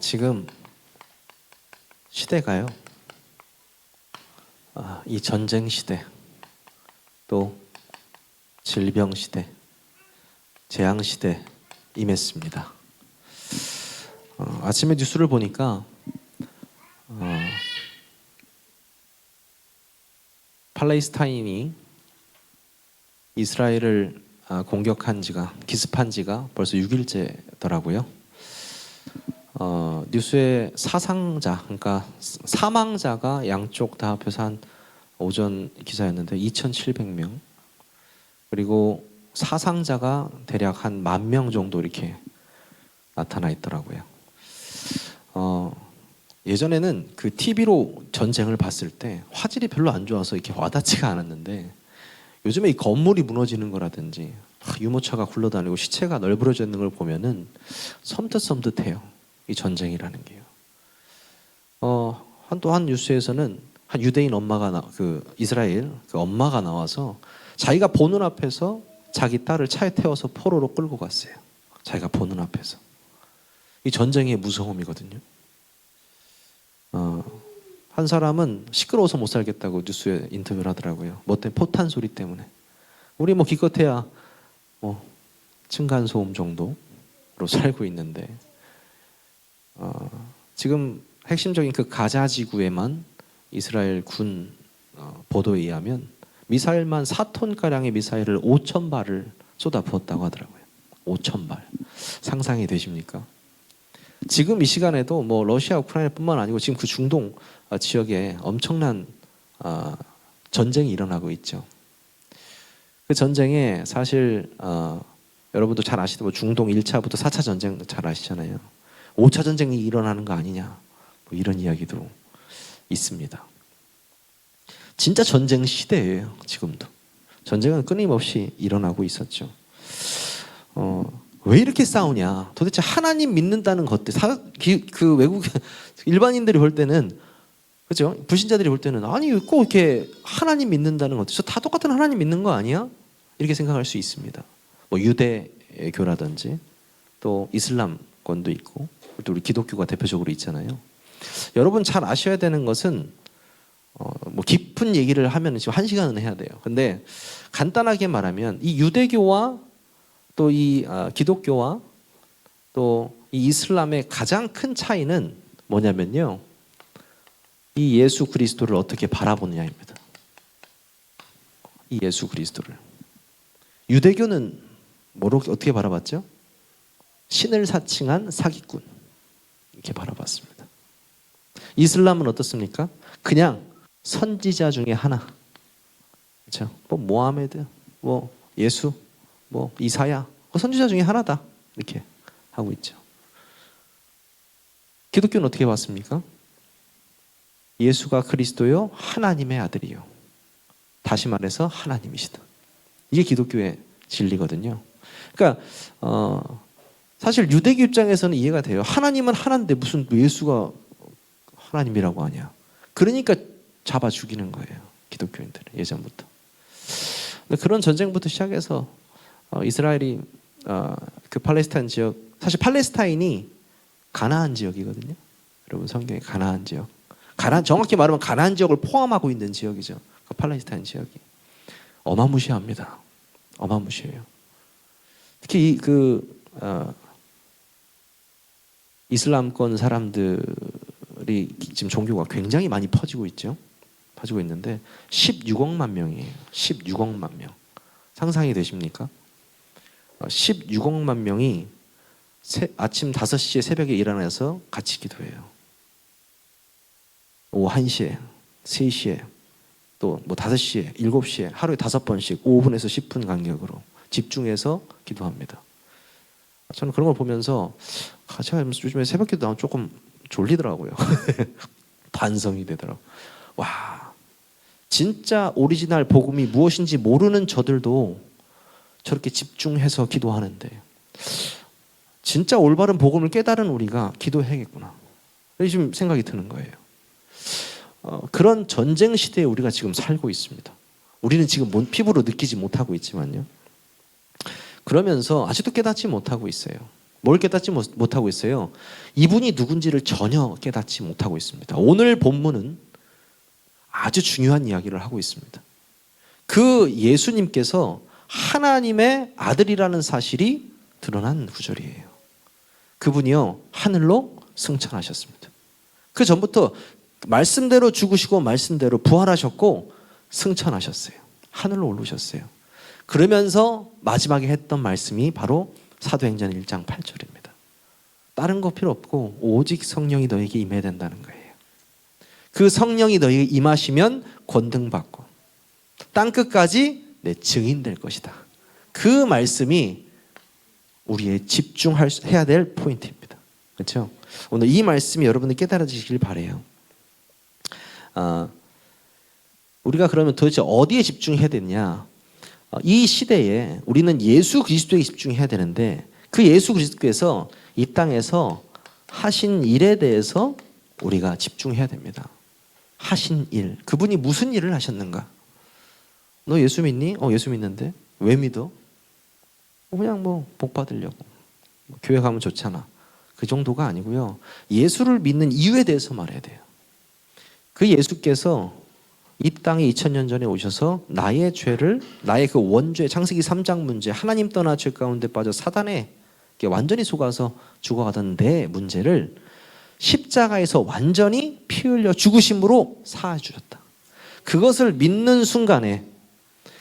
지금 시대가요. 이 전쟁 시대, 또 질병 시대, 재앙 시대 임했습니다. 아침에 뉴스를 보니까 팔레스타인이 이스라엘을 공격한 지가, 기습한 지가 벌써 6일째더라고요. 뉴스에 사상자, 그러니까 사망자가 양쪽 다 합해서 한 오전 기사였는데 2,700명, 그리고 사상자가 대략 한 10,000명 정도 이렇게 나타나 있더라고요. 예전에는 그 TV로 전쟁을 봤을 때 화질이 별로 안 좋아서 이렇게 와닿지가 않았는데, 요즘에 이 건물이 무너지는 거라든지 유모차가 굴러다니고 시체가 널브러져 있는 걸 보면은 섬뜩섬뜩해요. 이 전쟁이라는 게요. 또 한 뉴스에서는 한 유대인 엄마가 이스라엘 그 엄마가 나와서 자기가 보는 앞에서 자기 딸을 차에 태워서 포로로 끌고 갔어요. 자기가 보는 앞에서. 이 전쟁의 무서움이거든요. 한 사람은 시끄러워서 못 살겠다고 뉴스에 인터뷰를 하더라고요. 뭐 때문에? 포탄 소리 때문에. 우리 뭐 기껏해야 층간 소음 정도로 살고 있는데, 지금 핵심적인 그 가자 지구에만 이스라엘 군 보도에 의하면 미사일만 4톤가량의 미사일을 5,000발을 쏟아부었다고 하더라고요. 5,000발. 상상이 되십니까? 지금 이 시간에도 뭐 러시아, 우크라이나뿐만 아니고 지금 그 중동 지역에 엄청난 전쟁이 일어나고 있죠. 그 전쟁에 사실 여러분도 잘 아시던 중동 1차부터 4차 전쟁 잘 아시잖아요. 5차 전쟁이 일어나는 거 아니냐, 뭐 이런 이야기도 있습니다. 진짜 전쟁 시대예요. 지금도 전쟁은 끊임없이 일어나고 있었죠. 왜 이렇게 싸우냐? 도대체 하나님 믿는다는 것들, 그 외국 일반인들이 볼 때는, 그죠? 불신자들이 볼 때는 아니 꼭 이렇게 하나님 믿는다는 것들, 저 다 똑같은 하나님 믿는 거 아니야? 이렇게 생각할 수 있습니다. 뭐 유대교라든지 또 이슬람권도 있고 또 우리 기독교가 대표적으로 있잖아요. 여러분 잘 아셔야 되는 것은 뭐 깊은 얘기를 하면 지금 1시간은 해야 돼요. 근데 간단하게 말하면 이 유대교와 또 이 기독교와 또 이 이슬람의 가장 큰 차이는 뭐냐면요, 이 예수 그리스도를 어떻게 바라보느냐입니다. 이 예수 그리스도를. 유대교는 어떻게 바라봤죠? 신을 사칭한 사기꾼, 이렇게 바라봤습니다. 이슬람은 어떻습니까? 그냥 선지자 중에 하나. 그렇죠? 뭐 모하메드, 뭐 예수, 뭐 이사야, 선지자 중에 하나다, 이렇게 하고 있죠. 기독교는 어떻게 봤습니까? 예수가 그리스도요 하나님의 아들이요, 다시 말해서 하나님이시다. 이게 기독교의 진리거든요. 그러니까 사실 유대교 입장에서는 이해가 돼요. 하나님은 하나인데 무슨 예수가 하나님이라고 하냐. 그러니까 잡아 죽이는 거예요, 기독교인들은 예전부터. 근데 그런 전쟁부터 시작해서 이스라엘이 그 팔레스타인 지역, 사실 팔레스타인이 가나안 지역이거든요. 여러분 성경에 가나안 지역, 정확히 말하면 가나안 지역을 포함하고 있는 지역이죠. 그 팔레스타인 지역이 어마무시합니다. 어마무시해요. 특히 이슬람권 사람들이 지금 종교가 굉장히 많이 퍼지고 있죠. 퍼지고 있는데 16억만 명이에요. 16억만 명. 상상이 되십니까? 16억만 명이 아침 5시에 새벽에 일어나서 같이 기도해요. 오후 1시에, 3시에, 또 뭐 5시에, 7시에 하루에 5번씩 5분에서 10분 간격으로 집중해서 기도합니다. 저는 그런 걸 보면서 제가 요즘에 새벽 기도 나오면 조금 졸리더라고요. 반성이 되더라고요. 와, 진짜 오리지널 복음이 무엇인지 모르는 저들도 저렇게 집중해서 기도하는데 진짜 올바른 복음을 깨달은 우리가 기도해야겠구나, 지금 생각이 드는 거예요. 그런 전쟁 시대에 우리가 지금 살고 있습니다. 우리는 지금 피부로 느끼지 못하고 있지만요. 그러면서 아직도 깨닫지 못하고 있어요. 뭘 깨닫지 못하고 있어요? 이분이 누군지를 전혀 깨닫지 못하고 있습니다. 오늘 본문은 아주 중요한 이야기를 하고 있습니다. 그 예수님께서 하나님의 아들이라는 사실이 드러난 구절이에요. 그분이요, 하늘로 승천하셨습니다. 그 전부터 말씀대로 죽으시고 말씀대로 부활하셨고 승천하셨어요. 하늘로 오르셨어요. 그러면서 마지막에 했던 말씀이 바로 사도행전 1장 8절입니다. 다른 거 필요 없고 오직 성령이 너에게 임해야 된다는 거예요. 그 성령이 너에게 임하시면 권능받고 땅끝까지 내 증인 될 것이다. 그 말씀이 우리의 집중해야 될 포인트입니다. 그렇죠? 오늘 이 말씀이 여러분들 깨달아지길 바라요. 우리가 그러면 도대체 어디에 집중해야 되냐? 이 시대에 우리는 예수 그리스도에 집중해야 되는데 그 예수 그리스도께서 이 땅에서 하신 일에 대해서 우리가 집중해야 됩니다. 하신 일, 그분이 무슨 일을 하셨는가? 너 예수 믿니? 예수 믿는데. 왜 믿어? 그냥 복 받으려고. 교회 가면 좋잖아. 그 정도가 아니고요. 예수를 믿는 이유에 대해서 말해야 돼요. 그 예수께서 이 땅에 2000년 전에 오셔서 나의 죄를, 나의 그 원죄, 창세기 3장 문제, 하나님 떠나 죄 가운데 빠져 사단에 완전히 속아서 죽어가던 내 문제를 십자가에서 완전히 피 흘려 죽으심으로 사해 주셨다. 그것을 믿는 순간에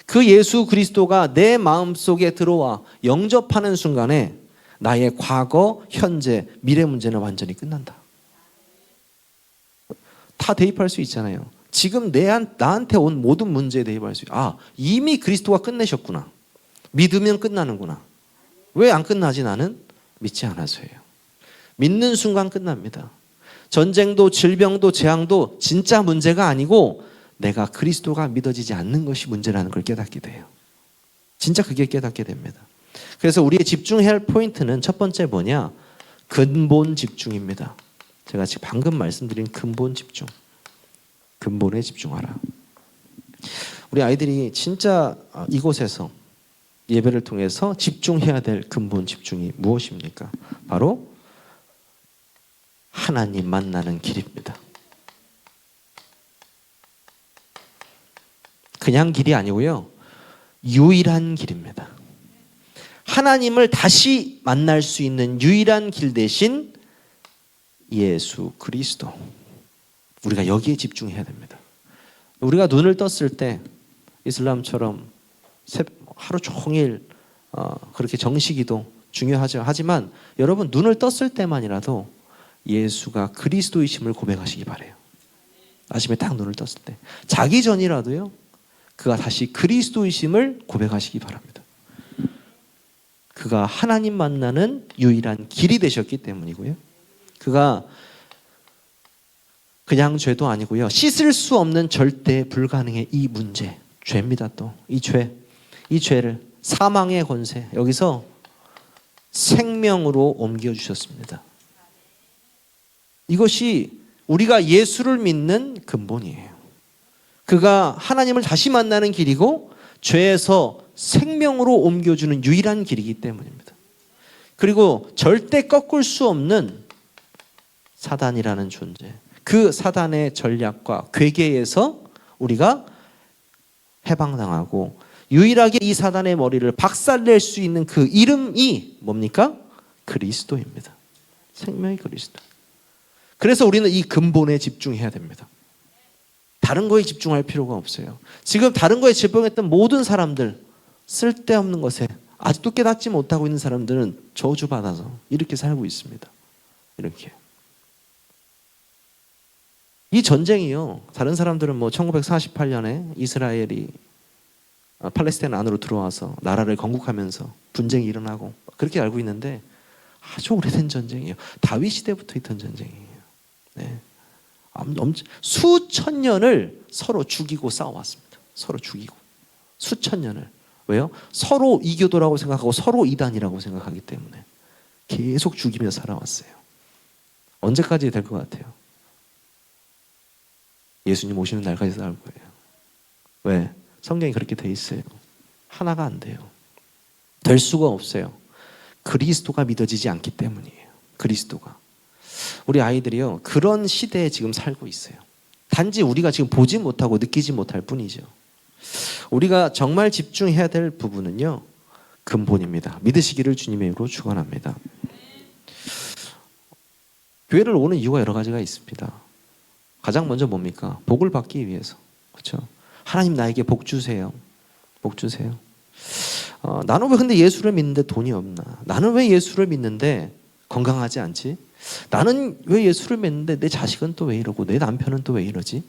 그 예수 그리스도가 내 마음속에 들어와 영접하는 순간에 나의 과거, 현재, 미래 문제는 완전히 끝난다. 다 대입할 수 있잖아요. 지금 나한테 온 모든 문제에 대입할 수 있어요. 이미 그리스도가 끝내셨구나. 믿으면 끝나는구나. 왜 안 끝나지 나는? 믿지 않아서예요. 믿는 순간 끝납니다. 전쟁도 질병도 재앙도 진짜 문제가 아니고 내가 그리스도가 믿어지지 않는 것이 문제라는 걸 깨닫게 돼요. 진짜 그게 깨닫게 됩니다. 그래서 우리의 집중해야 할 포인트는 첫 번째 뭐냐? 근본 집중입니다. 제가 지금 방금 말씀드린 근본 집중. 근본에 집중하라. 우리 아이들이 진짜 이곳에서 예배를 통해서 집중해야 될 근본 집중이 무엇입니까? 바로 하나님 만나는 길입니다. 그냥 길이 아니고요. 유일한 길입니다. 하나님을 다시 만날 수 있는 유일한 길 대신 예수 그리스도. 우리가 여기에 집중해야 됩니다. 우리가 눈을 떴을 때 이슬람처럼 하루 종일 그렇게 정시기도 중요하죠. 하지만 여러분 눈을 떴을 때만이라도 예수가 그리스도이심을 고백하시기 바라요. 아침에 딱 눈을 떴을 때 자기 전이라도요. 그가 다시 그리스도이심을 고백하시기 바랍니다. 그가 하나님 만나는 유일한 길이 되셨기 때문이고요. 그가 그냥 죄도 아니고요. 씻을 수 없는 절대 불가능의 이 문제, 죄입니다. 또 이 죄를 사망의 권세, 여기서 생명으로 옮겨주셨습니다. 이것이 우리가 예수를 믿는 근본이에요. 그가 하나님을 다시 만나는 길이고 죄에서 생명으로 옮겨주는 유일한 길이기 때문입니다. 그리고 절대 꺾을 수 없는 사단이라는 존재, 그 사단의 전략과 괴계에서 우리가 해방당하고 유일하게 이 사단의 머리를 박살낼 수 있는 그 이름이 뭡니까? 그리스도입니다. 생명의 그리스도. 그래서 우리는 이 근본에 집중해야 됩니다. 다른 거에 집중할 필요가 없어요. 지금 다른 거에 집중했던 모든 사람들, 쓸데없는 것에 아직도 깨닫지 못하고 있는 사람들은 저주받아서 이렇게 살고 있습니다. 이렇게. 이 전쟁이요. 다른 사람들은 1948년에 이스라엘이 팔레스타인 안으로 들어와서 나라를 건국하면서 분쟁이 일어나고 그렇게 알고 있는데 아주 오래된 전쟁이에요. 다윗 시대부터 있던 전쟁이에요. 네. 수천 년을 서로 죽이고 싸워왔습니다. 서로 죽이고 수천 년을. 왜요? 서로 이교도라고 생각하고 서로 이단이라고 생각하기 때문에 계속 죽이며 살아왔어요. 언제까지 될 것 같아요? 예수님 오시는 날까지 싸울 거예요. 왜? 성경이 그렇게 돼 있어요. 하나가 안 돼요. 될 수가 없어요. 그리스도가 믿어지지 않기 때문이에요. 그리스도가. 우리 아이들이요, 그런 시대에 지금 살고 있어요. 단지 우리가 지금 보지 못하고 느끼지 못할 뿐이죠. 우리가 정말 집중해야 될 부분은요, 근본입니다. 믿으시기를 주님의 이름으로 축원합니다. 교회를 오는 이유가 여러 가지가 있습니다. 가장 먼저 뭡니까? 복을 받기 위해서. 그렇죠? 하나님 나에게 복 주세요. 복 주세요. 나는 왜 근데 예수를 믿는데 돈이 없나? 나는 왜 예수를 믿는데 건강하지 않지? 나는 왜 예수를 믿는데 내 자식은 또 왜 이러고 내 남편은 또 왜 이러지?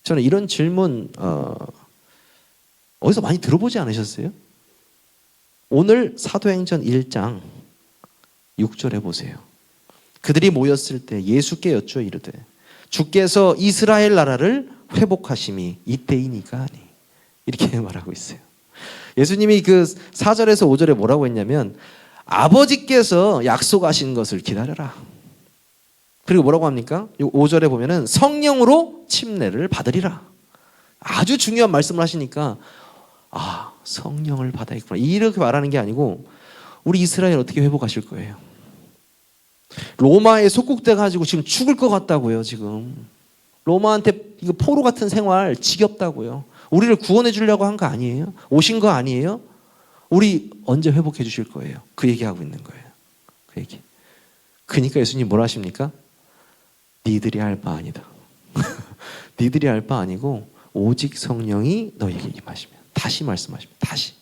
저는 이런 질문 어디서 많이 들어보지 않으셨어요? 오늘 사도행전 1장 6절에 보세요. 그들이 모였을 때 예수께 여쭈어 이르되 주께서 이스라엘 나라를 회복하심이 이때이니까 하니, 이렇게 말하고 있어요. 예수님이 그 4절에서 5절에 뭐라고 했냐면 아버지께서 약속하신 것을 기다려라. 그리고 뭐라고 합니까? 5절에 보면은 성령으로 침례를 받으리라. 아주 중요한 말씀을 하시니까 성령을 받아야겠구나, 이렇게 말하는 게 아니고 우리 이스라엘 어떻게 회복하실 거예요? 로마에 속국돼 가지고 지금 죽을 것 같다고요. 지금 로마한테 이거 포로 같은 생활 지겹다고요. 우리를 구원해 주려고 한 거 아니에요? 오신 거 아니에요? 우리 언제 회복해 주실 거예요? 그 얘기하고 있는 거예요. 그 얘기. 그러니까 예수님 뭐라 하십니까? 니들이 할 바 아니다. 니들이 할 바 아니고 오직 성령이 너에게 임하시면. 다시 말씀하십니다. 다시.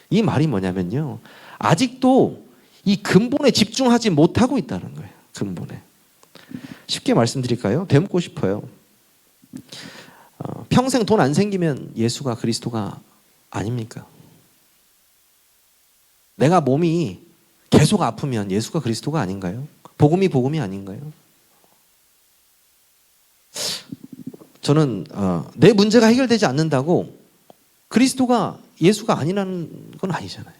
이 말이 뭐냐면요, 아직도 이 근본에 집중하지 못하고 있다는 거예요. 근본에. 쉽게 말씀드릴까요? 되묻고 싶어요. 평생 돈 안 생기면 예수가 그리스도가 아닙니까? 내가 몸이 계속 아프면 예수가 그리스도가 아닌가요? 복음이 아닌가요? 저는 내 문제가 해결되지 않는다고 그리스도가 예수가 아니라는 건 아니잖아요.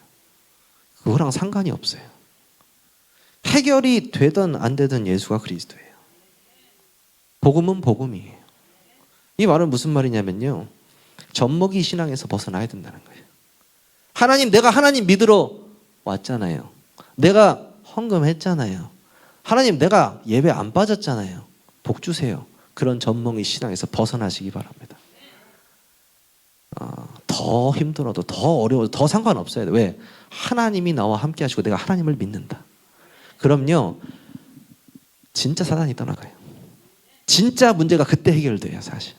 그거랑 상관이 없어요. 해결이 되든 안 되든 예수가 그리스도예요. 복음은 복음이에요. 이 말은 무슨 말이냐면요, 젖먹이 신앙에서 벗어나야 된다는 거예요. 하나님, 내가 하나님 믿으러 왔잖아요. 내가 헌금했잖아요. 하나님, 내가 예배 안 빠졌잖아요. 복 주세요. 그런 젖먹이 신앙에서 벗어나시기 바랍니다. 더 힘들어도 더 어려워도 더 상관없어요. 왜? 하나님이 나와 함께 하시고 내가 하나님을 믿는다. 그럼요, 진짜 사단이 떠나가요. 진짜 문제가 그때 해결돼요, 사실.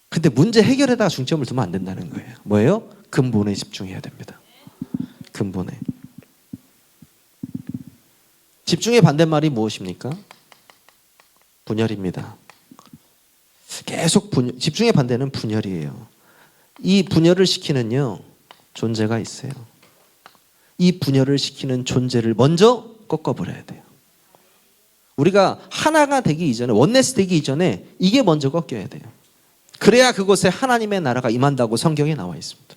근데 문제 해결에다가 중점을 두면 안 된다는 거예요. 뭐예요? 근본에 집중해야 됩니다. 근본에. 집중의 반대말이 무엇입니까? 분열입니다. 계속 집중의 반대는 분열이에요. 이 분열을 시키는요, 존재가 있어요. 이 분열을 시키는 존재를 먼저 꺾어버려야 돼요. 우리가 하나가 되기 이전에, 원네스 되기 이전에 이게 먼저 꺾여야 돼요. 그래야 그곳에 하나님의 나라가 임한다고 성경에 나와 있습니다.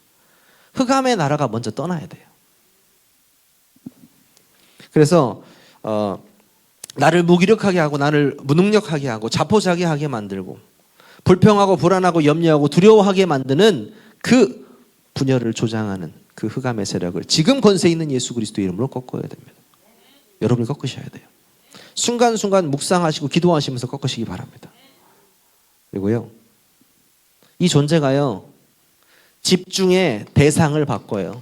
흑암의 나라가 먼저 떠나야 돼요. 그래서 나를 무기력하게 하고 나를 무능력하게 하고 자포자기하게 만들고 불평하고 불안하고 염려하고 두려워하게 만드는 그 분열을 조장하는 그 흑암의 세력을 지금 권세 있는 예수 그리스도 이름으로 꺾어야 됩니다. 여러분이 꺾으셔야 돼요. 순간순간 묵상하시고 기도하시면서 꺾으시기 바랍니다. 그리고요, 이 존재가요, 집중의 대상을 바꿔요.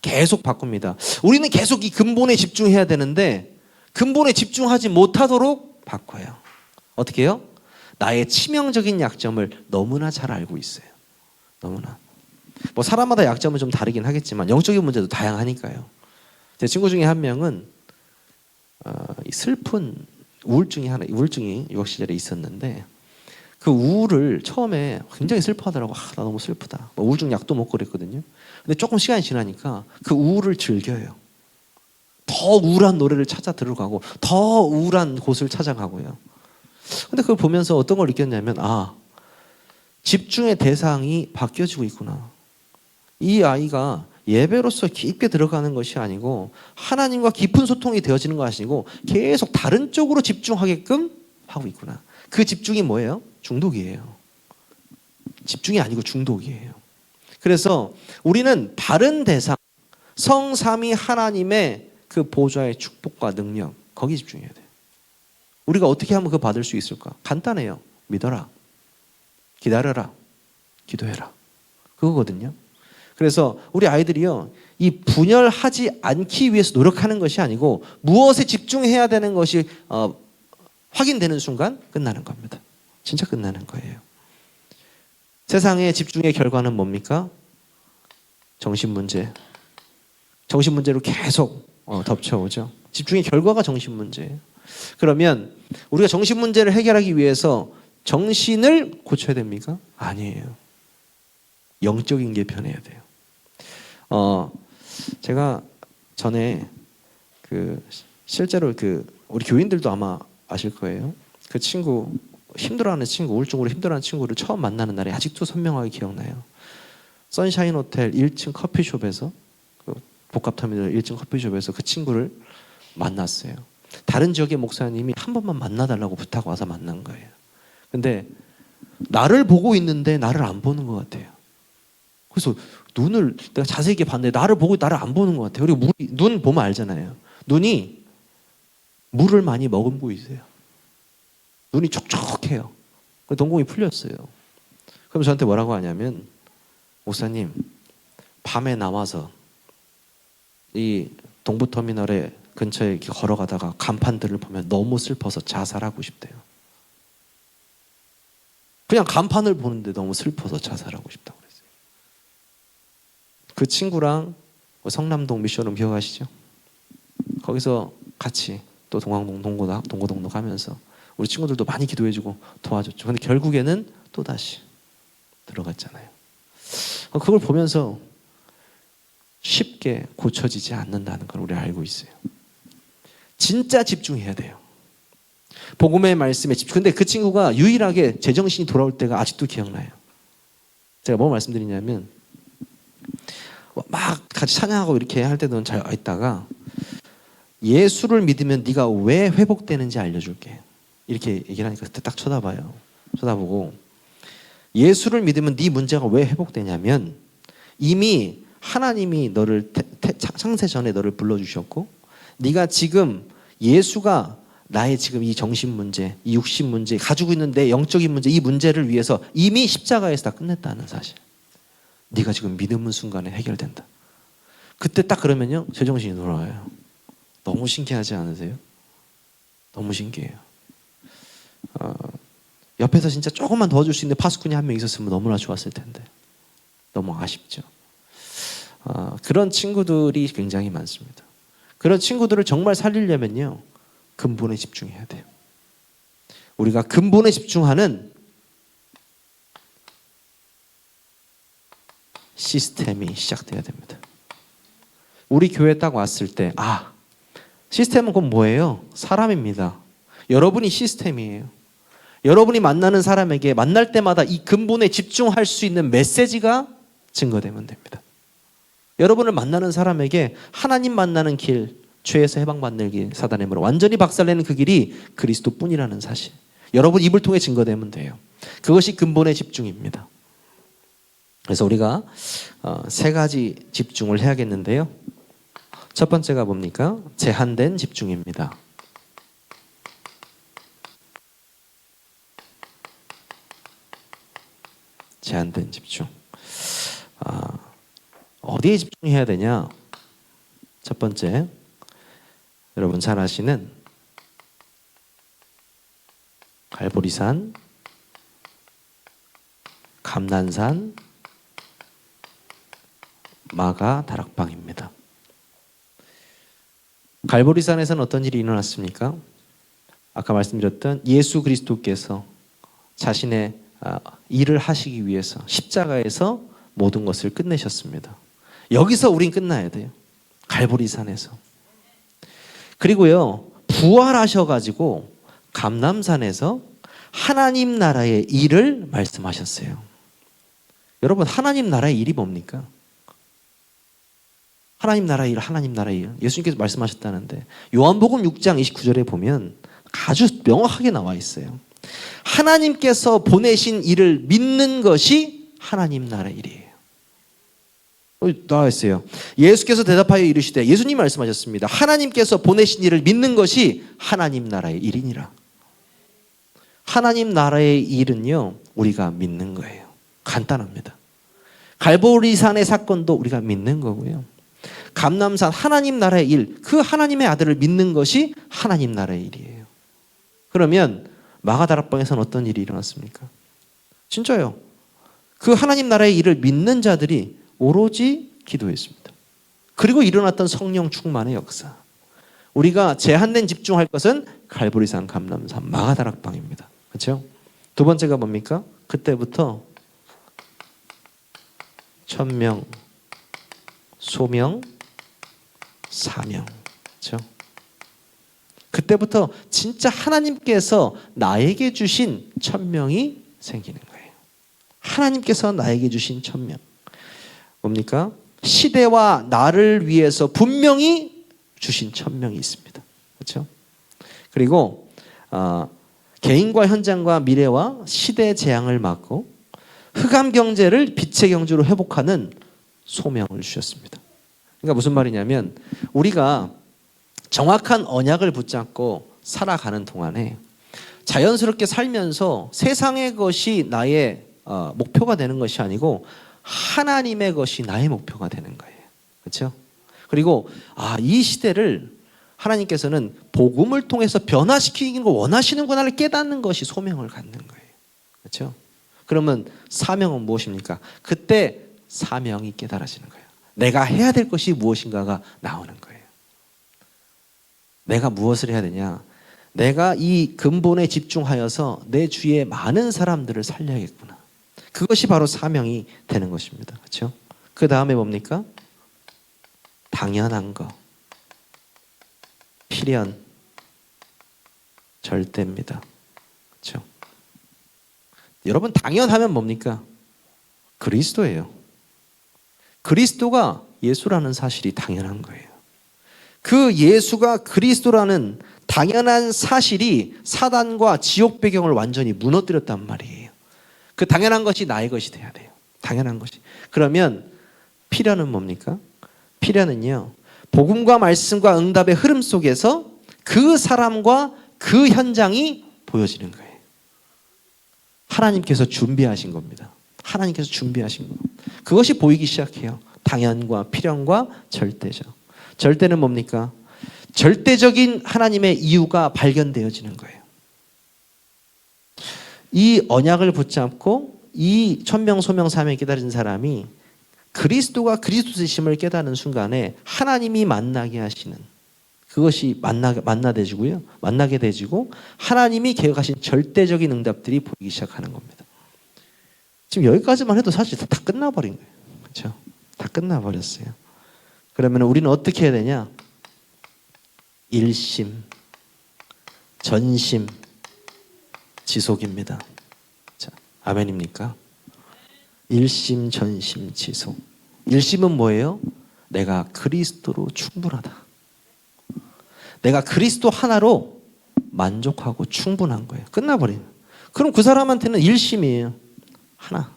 계속 바꿉니다. 우리는 계속 이 근본에 집중해야 되는데 근본에 집중하지 못하도록 바꿔요. 어떻게 해요? 나의 치명적인 약점을 너무나 잘 알고 있어요. 너무나. 뭐 사람마다 약점은 좀 다르긴 하겠지만 영적인 문제도 다양하니까요. 제 친구 중에 한 명은 슬픈 우울증이 유학 시절에 있었는데 그 우울을 처음에 굉장히 슬퍼하더라고. 나 너무 슬프다. 뭐 우울증 약도 먹고 그랬거든요. 근데 조금 시간이 지나니까 그 우울을 즐겨요. 더 우울한 노래를 찾아 들어가고 더 우울한 곳을 찾아가고요. 근데 그걸 보면서 어떤 걸 느꼈냐면 집중의 대상이 바뀌어지고 있구나. 이 아이가 예배로서 깊게 들어가는 것이 아니고 하나님과 깊은 소통이 되어지는 것이 아니고 계속 다른 쪽으로 집중하게끔 하고 있구나. 그 집중이 뭐예요? 중독이에요. 집중이 아니고 중독이에요. 그래서 우리는 다른 대상, 성삼위 하나님의 그 보좌의 축복과 능력, 거기 집중해야 돼요. 우리가 어떻게 하면 그거 받을 수 있을까? 간단해요. 믿어라, 기다려라, 기도해라, 그거거든요. 그래서 우리 아이들이요, 이 분열하지 않기 위해서 노력하는 것이 아니고 무엇에 집중해야 되는 것이 확인되는 순간 끝나는 겁니다. 진짜 끝나는 거예요. 세상의 집중의 결과는 뭡니까? 정신문제. 정신문제로 계속 덮쳐오죠. 집중의 결과가 정신문제예요. 그러면 우리가 정신문제를 해결하기 위해서 정신을 고쳐야 됩니까? 아니에요. 영적인 게 변해야 돼요. 제가 전에 실제로 우리 교인들도 아마 아실 거예요. 그 친구, 힘들어하는 친구, 우울증으로 힘들어하는 친구를 처음 만나는 날이 아직도 선명하게 기억나요. 선샤인 호텔 1층 커피숍에서, 복합터미널 1층 커피숍에서 그 친구를 만났어요. 다른 지역의 목사님이 한 번만 만나달라고 부탁 와서 만난 거예요. 근데 나를 보고 있는데 나를 안 보는 것 같아요. 그래서 눈을 내가 자세히 봤는데 나를 보고 나를 안 보는 것 같아요. 그리고 눈 보면 알잖아요. 눈이 물을 많이 머금 보이세요. 눈이 촉촉해요. 동공이 풀렸어요. 그럼 저한테 뭐라고 하냐면, 목사님, 밤에 나와서 이 동부터미널에 근처에 이렇게 걸어가다가 간판들을 보면 너무 슬퍼서 자살하고 싶대요. 그냥 간판을 보는데 너무 슬퍼서 자살하고 싶다고 그랬어요. 그 친구랑 성남동 미션룸 기억하시죠? 거기서 같이 또 동고동로 가면서 우리 친구들도 많이 기도해주고 도와줬죠. 근데 결국에는 또다시 들어갔잖아요. 그걸 보면서 쉽게 고쳐지지 않는다는 걸 우리 알고 있어요. 진짜 집중해야 돼요. 복음의 말씀에 집중. 근데 그 친구가 유일하게 제정신이 돌아올 때가 아직도 기억나요. 제가 뭐 말씀드리냐면, 막 같이 찬양하고 이렇게 할 때는 잘 있다가, 예수를 믿으면 네가 왜 회복되는지 알려줄게, 이렇게 얘기를 하니까 그때 딱 쳐다봐요. 쳐다보고, 예수를 믿으면 네 문제가 왜 회복되냐면 이미 하나님이 너를 창세 전에 너를 불러주셨고, 네가 지금 예수가 나의 지금 이 정신 문제, 이 육신 문제, 가지고 있는 내 영적인 문제, 이 문제를 위해서 이미 십자가에서 다 끝냈다는 사실. 네가 지금 믿는 순간에 해결된다. 그때 딱 그러면요, 제정신이 돌아와요. 너무 신기하지 않으세요? 너무 신기해요. 옆에서 진짜 조금만 도와줄 수 있는 파수꾼이 한 명 있었으면 너무나 좋았을 텐데 너무 아쉽죠. 그런 친구들이 굉장히 많습니다. 그런 친구들을 정말 살리려면요, 근본에 집중해야 돼요. 우리가 근본에 집중하는 시스템이 시작돼야 됩니다. 우리 교회에 딱 왔을 때, 시스템은 그건 뭐예요? 사람입니다. 여러분이 시스템이에요. 여러분이 만나는 사람에게 만날 때마다 이 근본에 집중할 수 있는 메시지가 증거되면 됩니다. 여러분을 만나는 사람에게 하나님 만나는 길, 죄에서 해방받는 길, 사단의 힘으로 완전히 박살내는 그 길이 그리스도뿐이라는 사실, 여러분 입을 통해 증거되면 돼요. 그것이 근본의 집중입니다. 그래서 우리가 세 가지 집중을 해야겠는데요. 첫 번째가 뭡니까? 제한된 집중입니다. 제한된 집중. 어디에 집중해야 되냐? 첫 번째, 여러분 잘 아시는 갈보리산, 감난산, 마가 다락방입니다. 갈보리산에서는 어떤 일이 일어났습니까? 아까 말씀드렸던 예수 그리스도께서 자신의 일을 하시기 위해서 십자가에서 모든 것을 끝내셨습니다. 여기서 우린 끝나야 돼요. 갈보리산에서. 그리고요, 부활하셔가지고 감람산에서 하나님 나라의 일을 말씀하셨어요. 여러분, 하나님 나라의 일이 뭡니까? 하나님 나라의 일, 하나님 나라의 일. 예수님께서 말씀하셨다는데, 요한복음 6장 29절에 보면 아주 명확하게 나와 있어요. 하나님께서 보내신 일을 믿는 것이 하나님 나라의 일이에요. 나와 있어요. 예수께서 대답하여 이르시되, 예수님 말씀하셨습니다. 하나님께서 보내신 이를 믿는 것이 하나님 나라의 일이니라. 하나님 나라의 일은요, 우리가 믿는 거예요. 간단합니다. 갈보리산의 사건도 우리가 믿는 거고요. 감람산 하나님 나라의 일, 그 하나님의 아들을 믿는 것이 하나님 나라의 일이에요. 그러면 마가다락방에서는 어떤 일이 일어났습니까? 진짜요. 그 하나님 나라의 일을 믿는 자들이 오로지 기도했습니다. 그리고 일어났던 성령 충만의 역사. 우리가 제한된 집중할 것은 갈보리산, 감람산, 마가다락방입니다. 그렇죠? 두 번째가 뭡니까? 그때부터 천명, 소명, 사명. 그렇죠? 그때부터 진짜 하나님께서 나에게 주신 천명이 생기는 거예요. 하나님께서 나에게 주신 천명. 뭡니까? 시대와 나를 위해서 분명히 주신 천명이 있습니다. 그렇죠? 그리고 개인과 현장과 미래와 시대의 재앙을 막고 흑암 경제를 빛의 경제로 회복하는 소명을 주셨습니다. 그러니까 무슨 말이냐면 우리가 정확한 언약을 붙잡고 살아가는 동안에 자연스럽게 살면서 세상의 것이 나의 목표가 되는 것이 아니고 하나님의 것이 나의 목표가 되는 거예요. 그렇죠? 그리고 이 시대를 하나님께서는 복음을 통해서 변화시키는 걸 원하시는구나를 깨닫는 것이 소명을 갖는 거예요. 그렇죠? 그러면 사명은 무엇입니까? 그때 사명이 깨달아지는 거예요. 내가 해야 될 것이 무엇인가가 나오는 거예요. 내가 무엇을 해야 되냐? 내가 이 근본에 집중하여서 내 주위에 많은 사람들을 살려야겠구나. 그것이 바로 사명이 되는 것입니다. 그렇죠? 그 다음에 뭡니까? 당연한 거. 필연. 절대입니다. 그렇죠? 여러분 당연하면 뭡니까? 그리스도예요. 그리스도가 예수라는 사실이 당연한 거예요. 그 예수가 그리스도라는 당연한 사실이 사단과 지옥 배경을 완전히 무너뜨렸단 말이에요. 그 당연한 것이 나의 것이 돼야 돼요. 당연한 것이. 그러면 필연은 뭡니까? 필연은요, 복음과 말씀과 응답의 흐름 속에서 그 사람과 그 현장이 보여지는 거예요. 하나님께서 준비하신 겁니다. 하나님께서 준비하신 거. 그것이 보이기 시작해요. 당연과 필연과 절대죠. 절대는 뭡니까? 절대적인 하나님의 이유가 발견되어지는 거예요. 이 언약을 붙잡고 이 천명, 소명, 사명을 깨달은 사람이 그리스도가 그리스도이심을 깨닫는 순간에 하나님이 만나게 하시는 그것이 만나게 되지고 하나님이 계획하신 절대적인 응답들이 보이기 시작하는 겁니다. 지금 여기까지만 해도 사실 다 끝나버린 거예요. 그렇죠? 다 끝나버렸어요. 그러면 우리는 어떻게 해야 되냐? 일심, 전심, 지속입니다. 자, 아멘입니까? 일심, 전심, 지속. 일심은 뭐예요? 내가 그리스도로 충분하다. 내가 그리스도 하나로 만족하고 충분한 거예요. 끝나버려요. 그럼 그 사람한테는 일심이에요. 하나.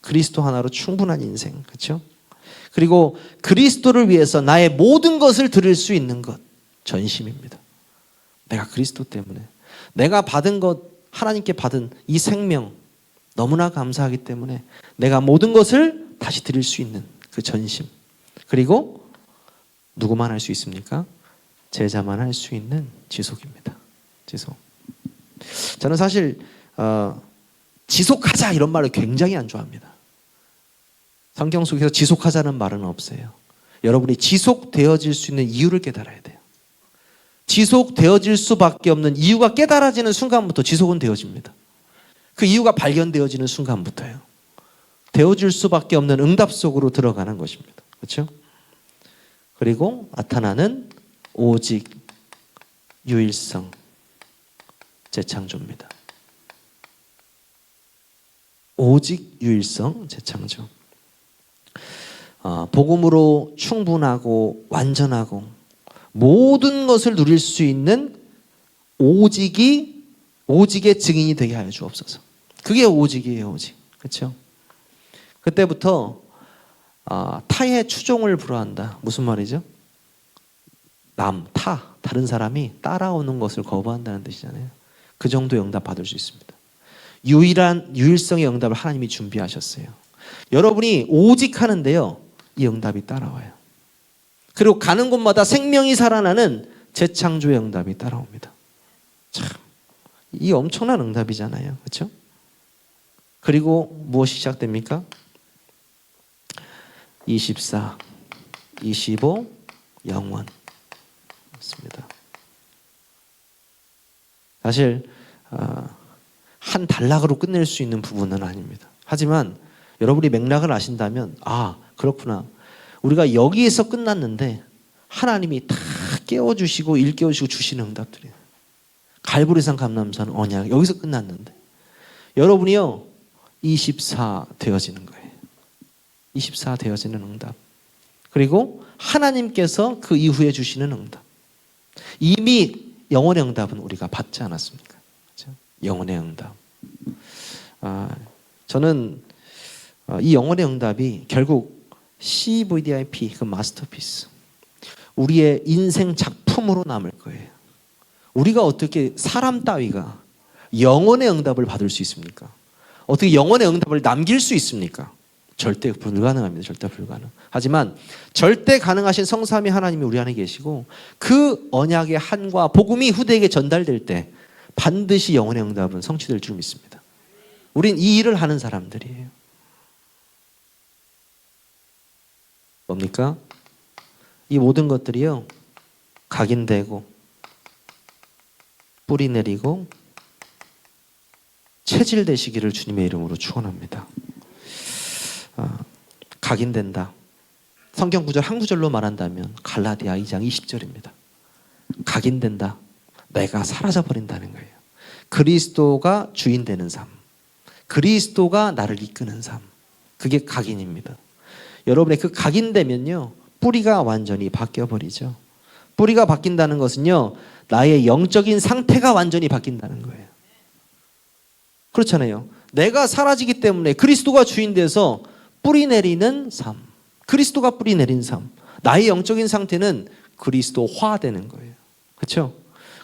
그리스도 하나로 충분한 인생. 그렇죠? 그리고 그리스도를 위해서 나의 모든 것을 드릴 수 있는 것. 전심입니다. 내가 그리스도 때문에. 내가 받은 것, 하나님께 받은 이 생명 너무나 감사하기 때문에 내가 모든 것을 다시 드릴 수 있는 그 전심. 그리고 누구만 할 수 있습니까? 제자만 할 수 있는 지속입니다. 지속. 저는 사실 지속하자 이런 말을 굉장히 안 좋아합니다. 성경 속에서 지속하자는 말은 없어요. 여러분이 지속되어질 수 있는 이유를 깨달아야 돼요. 지속되어질 수밖에 없는 이유가 깨달아지는 순간부터 지속은 되어집니다. 그 이유가 발견되어지는 순간부터요. 되어질 수밖에 없는 응답 속으로 들어가는 것입니다. 그렇죠? 그리고 나타나는 오직 유일성 재창조입니다. 오직 유일성 재창조. 복음으로 충분하고 완전하고 모든 것을 누릴 수 있는 오직의 증인이 되게 하여 주옵소서. 그게 오직이에요. 오직. 그렇죠? 그때부터 타의 추종을 불허한다. 무슨 말이죠? 다른 사람이 따라오는 것을 거부한다는 뜻이잖아요. 그 정도의 응답 받을 수 있습니다. 유일성의 응답을 하나님이 준비하셨어요. 여러분이 오직 하는데요, 이 응답이 따라와요. 그리고 가는 곳마다 생명이 살아나는 재창조의 응답이 따라옵니다. 참, 이 엄청난 응답이잖아요. 그렇죠? 그리고 무엇이 시작됩니까? 24, 25, 영원. 맞습니다. 사실 한 단락으로 끝낼 수 있는 부분은 아닙니다. 하지만 여러분이 맥락을 아신다면 그렇구나. 우리가 여기에서 끝났는데 하나님이 다 깨워주시고 일깨워주시고 주시는 응답들이에요. 갈보리산 감람산 언약 여기서 끝났는데 여러분이요 24 되어지는 거예요. 24 되어지는 응답. 그리고 하나님께서 그 이후에 주시는 응답. 이미 영원의 응답은 우리가 받지 않았습니까? 그렇죠? 영원의 응답. 저는 이 영원의 응답이 결국 CVDIP 그 마스터피스 우리의 인생 작품으로 남을 거예요. 우리가 어떻게 사람 따위가 영원의 응답을 받을 수 있습니까? 어떻게 영원의 응답을 남길 수 있습니까? 절대 불가능합니다. 절대 불가능. 하지만 절대 가능하신 성삼위 하나님이 우리 안에 계시고 그 언약의 한과 복음이 후대에게 전달될 때 반드시 영원의 응답은 성취될 줄 믿습니다. 우린 이 일을 하는 사람들이에요. 뭡니까? 이 모든 것들이요 각인되고 뿌리 내리고 체질되시기를 주님의 이름으로 축원합니다. 각인된다. 성경 구절 한 구절로 말한다면 갈라디아 2장 20절입니다. 각인된다. 내가 사라져버린다는 거예요. 그리스도가 주인 되는 삶. 그리스도가 나를 이끄는 삶. 그게 각인입니다. 여러분의 그 각인되면요 뿌리가 완전히 바뀌어버리죠. 뿌리가 바뀐다는 것은요 나의 영적인 상태가 완전히 바뀐다는 거예요. 그렇잖아요. 내가 사라지기 때문에 그리스도가 주인 돼서 뿌리 내리는 삶. 그리스도가 뿌리 내린 삶. 나의 영적인 상태는 그리스도화되는 거예요. 그렇죠?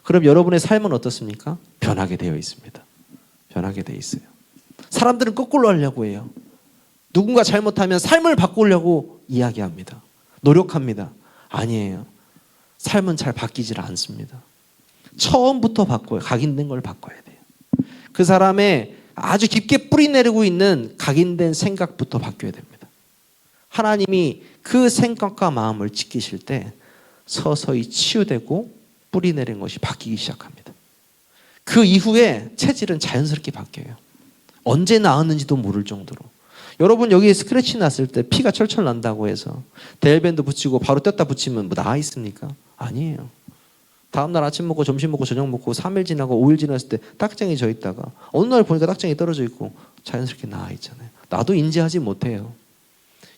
그럼 여러분의 삶은 어떻습니까? 변하게 되어 있습니다. 변하게 되어 있어요. 사람들은 거꾸로 하려고 해요. 누군가 잘못하면 삶을 바꾸려고 이야기합니다. 노력합니다. 아니에요. 삶은 잘 바뀌질 않습니다. 처음부터 바꿔요. 각인된 걸 바꿔야 돼요. 그 사람의 아주 깊게 뿌리 내리고 있는 각인된 생각부터 바뀌어야 됩니다. 하나님이 그 생각과 마음을 지키실 때 서서히 치유되고 뿌리 내린 것이 바뀌기 시작합니다. 그 이후에 체질은 자연스럽게 바뀌어요. 언제 나았는지도 모를 정도로. 여러분 여기 스크래치 났을 때 피가 철철 난다고 해서 데일밴드 붙이고 바로 뗐다 붙이면 뭐 나아 있습니까? 아니에요. 다음날 아침 먹고 점심 먹고 저녁 먹고 3일 지나고 5일 지났을 때 딱정이 져 있다가 어느 날 보니까 딱정이 떨어져 있고 자연스럽게 나아 있잖아요. 나도 인지하지 못해요.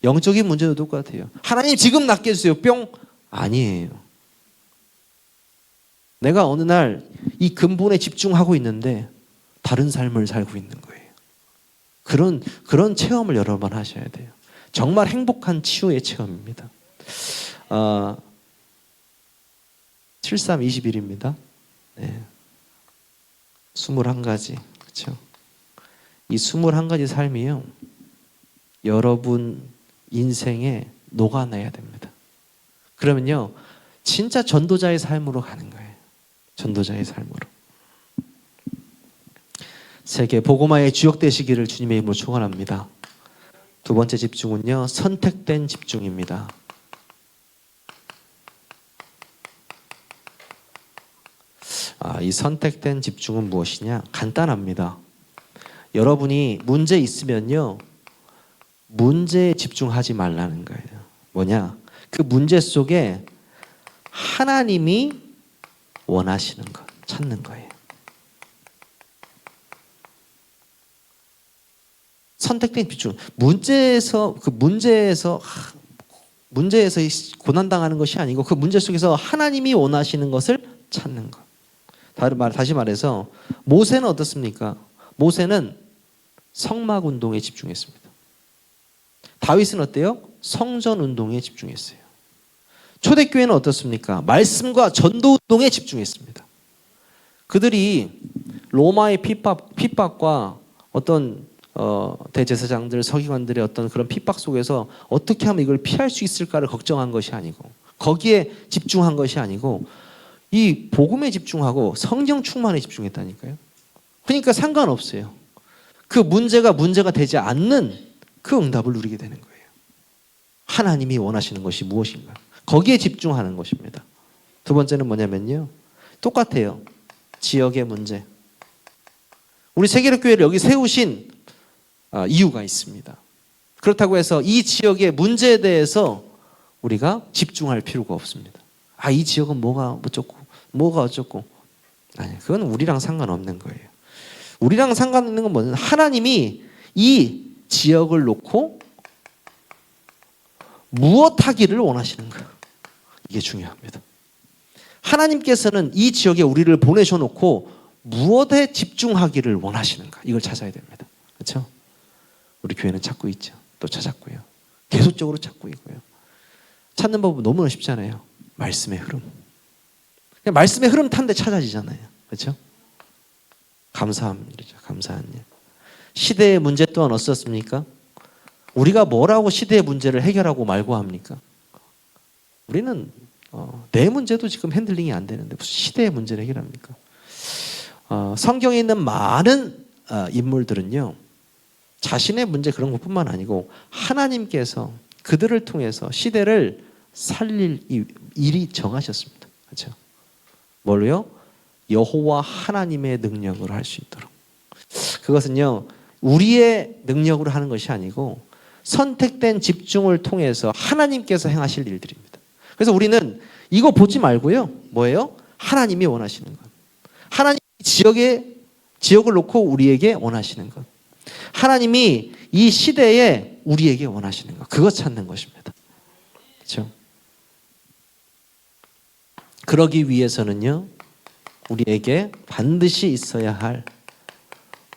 영적인 문제도 똑같아요. 하나님 지금 낫게 해주세요. 뿅. 아니에요. 내가 어느 날 이 근본에 집중하고 있는데 다른 삶을 살고 있는 거예요. 그런 체험을 여러 번 하셔야 돼요. 정말 행복한 치유의 체험입니다. 7321입니다. 네. 21가지. 그렇죠? 이 21가지 삶이요. 여러분 인생에 녹아내야 됩니다. 그러면요. 진짜 전도자의 삶으로 가는 거예요. 전도자의 삶으로. 세계 복음화의 주역 되시기를 주님의 이름으로 축원합니다. 두 번째 집중은요. 선택된 집중입니다. 이 선택된 집중은 무엇이냐? 간단합니다. 여러분이 문제 있으면요. 문제에 집중하지 말라는 거예요. 뭐냐? 그 문제 속에 하나님이 원하시는 것 찾는 거예요. 선택된 집중. 문제에서 고난 당하는 것이 아니고 그 문제 속에서 하나님이 원하시는 것을 찾는 것. 다시 말해서 모세는 어떻습니까? 모세는 성막 운동에 집중했습니다. 다윗은 어때요? 성전 운동에 집중했어요. 초대교회는 어떻습니까? 말씀과 전도 운동에 집중했습니다. 그들이 로마의 핍박과 어떤 대제사장들, 서기관들의 어떤 그런 핍박 속에서 어떻게 하면 이걸 피할 수 있을까를 걱정한 것이 아니고, 거기에 집중한 것이 아니고, 이 복음에 집중하고 성령 충만에 집중했다니까요. 그러니까 상관없어요. 그 문제가 되지 않는 그 응답을 누리게 되는 거예요. 하나님이 원하시는 것이 무엇인가? 거기에 집중하는 것입니다. 두 번째는 뭐냐면요, 똑같아요. 지역의 문제. 우리 세계력교회를 여기 세우신 이유가 있습니다. 그렇다고 해서 이 지역의 문제에 대해서 우리가 집중할 필요가 없습니다. 이 지역은 뭐가 어쩌고. 아니, 그건 우리랑 상관없는 거예요. 우리랑 상관있는 건 뭐냐면 하나님이 이 지역을 놓고 무엇 하기를 원하시는가. 이게 중요합니다. 하나님께서는 이 지역에 우리를 보내셔놓고 무엇에 집중하기를 원하시는가. 이걸 찾아야 됩니다. 그렇죠? 우리 교회는 찾고 있죠. 또 찾았고요. 계속적으로 찾고 있고요. 찾는 법은 너무나 쉽잖아요. 말씀의 흐름. 그냥 말씀의 흐름 탄데 찾아지잖아요. 그렇죠? 감사한 일이죠. 감사한 일. 시대의 문제 또한 어떻습니까? 우리가 뭐라고 시대의 문제를 해결하고 말고 합니까? 우리는 내 문제도 지금 핸들링이 안 되는데 무슨 시대의 문제를 해결합니까? 성경에 있는 많은 인물들은요, 자신의 문제 그런 것뿐만 아니고 하나님께서 그들을 통해서 시대를 살릴 일이 정하셨습니다. 그렇죠? 뭘로요? 여호와 하나님의 능력으로 할 수 있도록. 그것은요, 우리의 능력으로 하는 것이 아니고 선택된 집중을 통해서 하나님께서 행하실 일들입니다. 그래서 우리는 이거 보지 말고요, 뭐예요? 하나님이 원하시는 것. 하나님 지역을 놓고 우리에게 원하시는 것. 하나님이 이 시대에 우리에게 원하시는 것. 그것 찾는 것입니다. 그렇죠? 그러기 위해서는요, 우리에게 반드시 있어야 할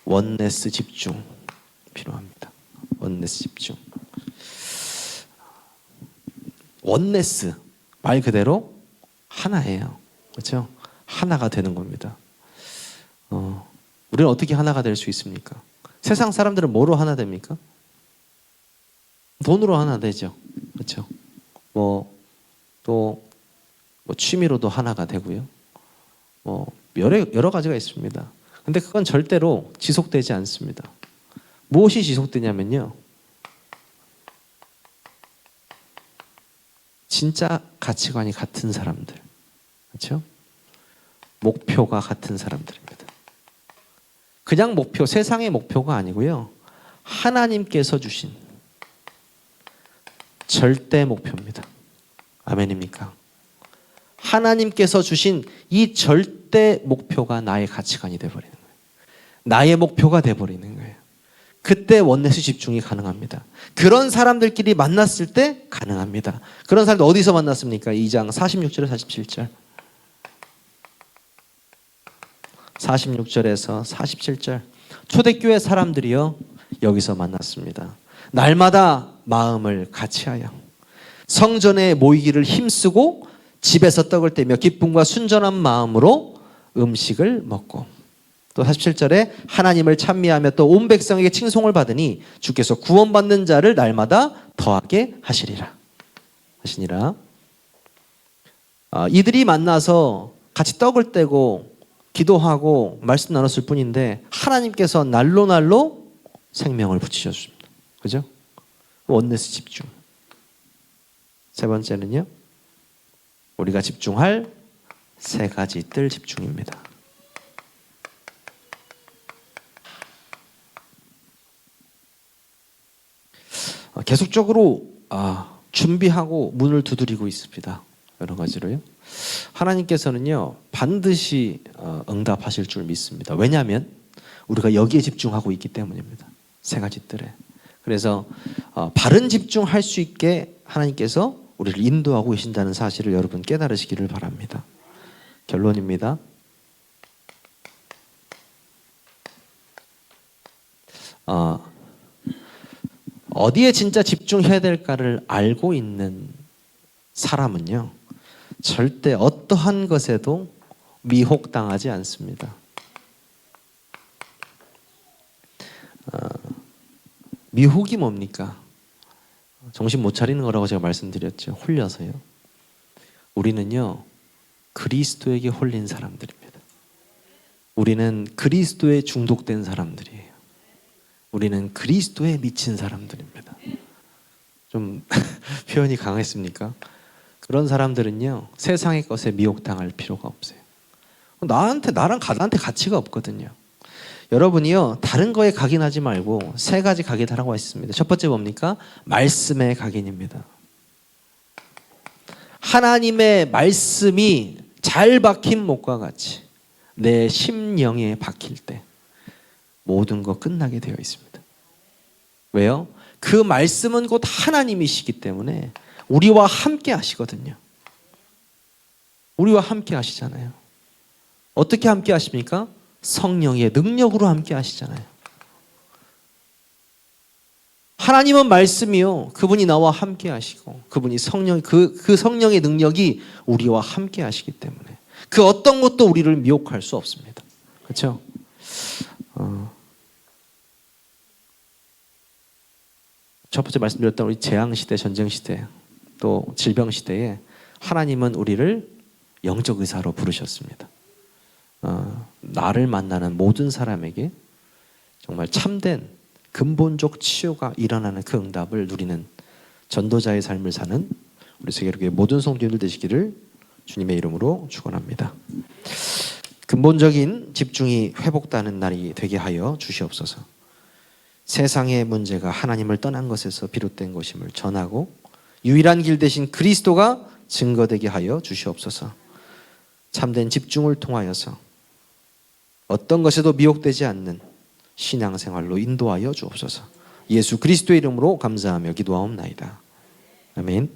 원네스 집중 필요합니다. 원네스 집중. 원네스 말 그대로 하나예요. 그렇죠? 하나가 되는 겁니다. 우리는 어떻게 하나가 될 수 있습니까? 세상 사람들은 뭐로 하나 됩니까? 돈으로 하나 되죠. 그렇죠? 또 취미로도 하나가 되고요. 여러 가지가 있습니다. 근데 그건 절대로 지속되지 않습니다. 무엇이 지속되냐면요, 진짜 가치관이 같은 사람들, 그렇죠? 목표가 같은 사람들입니다. 그냥 목표, 세상의 목표가 아니고요, 하나님께서 주신 절대 목표입니다. 아멘입니까? 하나님께서 주신 이 절대 목표가 나의 가치관이 되어버리는 거예요. 나의 목표가 되어버리는 거예요. 그때 원네스 집중이 가능합니다. 그런 사람들끼리 만났을 때 가능합니다. 그런 사람들 어디서 만났습니까? 2장 46절에 47절. 46절에서 47절. 초대교회 사람들이요, 여기서 만났습니다. 날마다 마음을 같이하여 성전에 모이기를 힘쓰고 집에서 떡을 떼며 기쁨과 순전한 마음으로 음식을 먹고, 또 47절에 하나님을 찬미하며 또 온 백성에게 칭송을 받으니 주께서 구원받는 자를 날마다 더하게 하시니라. 이들이 만나서 같이 떡을 떼고 기도하고 말씀 나눴을 뿐인데 하나님께서 날로 생명을 붙이셨습니다. 그죠? 원네스 집중. 세 번째는요, 우리가 집중할 세 가지 뜰 집중입니다. 계속적으로 준비하고 문을 두드리고 있습니다. 여러 가지로요. 하나님께서는요, 반드시 응답하실 줄 믿습니다. 왜냐하면 우리가 여기에 집중하고 있기 때문입니다. 세 가지 뜰에. 그래서 바른 집중할 수 있게 하나님께서 우리를 인도하고 계신다는 사실을 여러분 깨달으시기를 바랍니다. 결론입니다. 어디에 진짜 집중해야 될까를 알고 있는 사람은요, 절대 어떠한 것에도 미혹당하지 않습니다. 미혹이 뭡니까? 정신 못 차리는 거라고 제가 말씀드렸죠. 홀려서요. 우리는요, 그리스도에게 홀린 사람들입니다. 우리는 그리스도에 중독된 사람들이에요. 우리는 그리스도에 미친 사람들입니다. 좀 표현이 강했습니까? 그런 사람들은요, 세상의 것에 미혹당할 필요가 없어요. 나한테 가치가 없거든요. 여러분이요, 다른 거에 각인하지 말고 세 가지 각인하라고 했습니다. 첫 번째 뭡니까? 말씀의 각인입니다. 하나님의 말씀이 잘 박힌 못과 같이 내 심령에 박힐 때 모든 거 끝나게 되어 있습니다. 왜요? 그 말씀은 곧 하나님이시기 때문에 우리와 함께 하시거든요. 우리와 함께 하시잖아요. 어떻게 함께 하십니까? 성령의 능력으로 함께 하시잖아요. 하나님은 말씀이요, 그분이 나와 함께 하시고 그분이 성령, 그 성령의 능력이 우리와 함께 하시기 때문에 그 어떤 것도 우리를 미혹할 수 없습니다. 그렇죠? 첫 번째 말씀드렸던 우리 재앙시대, 전쟁시대, 또 질병시대에 하나님은 우리를 영적 의사로 부르셨습니다. 나를 만나는 모든 사람에게 정말 참된 근본적 치유가 일어나는 그 응답을 누리는 전도자의 삶을 사는 우리 세계교회 모든 성도님들 되시기를 주님의 이름으로 축원합니다. 근본적인 집중이 회복되는 날이 되게 하여 주시옵소서. 세상의 문제가 하나님을 떠난 것에서 비롯된 것임을 전하고 유일한 길 대신 그리스도가 증거되게 하여 주시옵소서. 참된 집중을 통하여서 어떤 것에도 미혹되지 않는 신앙생활로 인도하여 주옵소서. 예수 그리스도의 이름으로 감사하며 기도하옵나이다. 아멘.